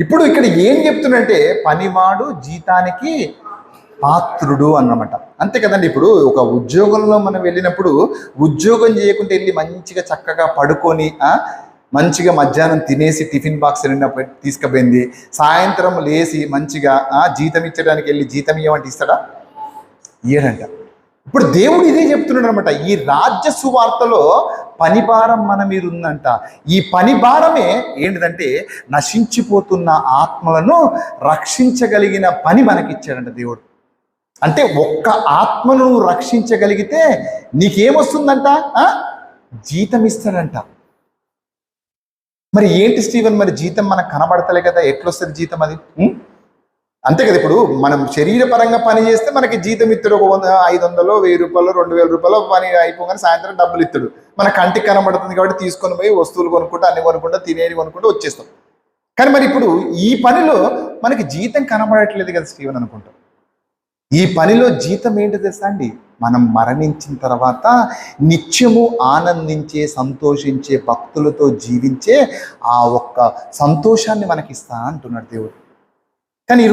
ఇప్పుడు ఇక్కడ ఏం చెప్తున్నంటే పనివాడు జీతానికి పాత్రుడు అన్నమాట. అంతే కదండి. ఇప్పుడు ఒక ఉద్యోగంలో మనం వెళ్ళినప్పుడు ఉద్యోగం చేయకుంటే వెళ్ళి మంచిగా చక్కగా పడుకొని మంచిగా మధ్యాహ్నం తినేసి టిఫిన్ బాక్స్ తీసుకుపోయింది, సాయంత్రం లేచి మంచిగా జీతం ఇచ్చడానికి వెళ్ళి జీతం ఇవ్వమంటే ఇస్తాడా? ఇయ్యడంట. ఇప్పుడు దేవుడు ఇదే చెప్తున్నాడు అనమాట. ఈ రాజ్య సువార్తలో పని భారం మన మీద ఉందంట. ఈ పని భారమే ఏంటిదంటే నశించిపోతున్న ఆత్మలను రక్షించగలిగిన పని మనకిచ్చాడంట దేవుడు. అంటే ఒక్క ఆత్మను నువ్వు రక్షించగలిగితే నీకేమొస్తుందంట? జీతం ఇస్తాడంట. మరి ఏంటి స్టీవెన్, మరి జీతం మనకు కనబడతలే కదా, ఎట్లొస్తుంది జీతం? అది అంతే కదా. ఇప్పుడు మనం శరీరపరంగా పని చేస్తే మనకి జీతం ఇస్తాడు. ఒక 500, 1000 రూపాయలు, 2000 రూపాయలు పని అయిపోగానే సాయంత్రం డబ్బులు ఇస్తాడు. మన కంటికి కనబడుతుంది కాబట్టి తీసుకొని పోయి వస్తువులు కొనుక్కుంటూ, అన్ని కొనుక్కుంటూ, తినేది కొనుక్కుంటూ వచ్చేస్తాం. కానీ మరి ఇప్పుడు ఈ పనిలో మనకి జీతం కనబడట్లేదు కదా స్టీవెన్ అనుకుంటాం. ఈ పనిలో జీతం ఏంటి తెలుసా అండి? మనం మరణించిన తర్వాత నిత్యము ఆనందించే, సంతోషించే, భక్తులతో జీవించే ఆ ఒక్క సంతోషాన్ని మనకిస్తా అంటున్నాడు దేవుడు. కానీ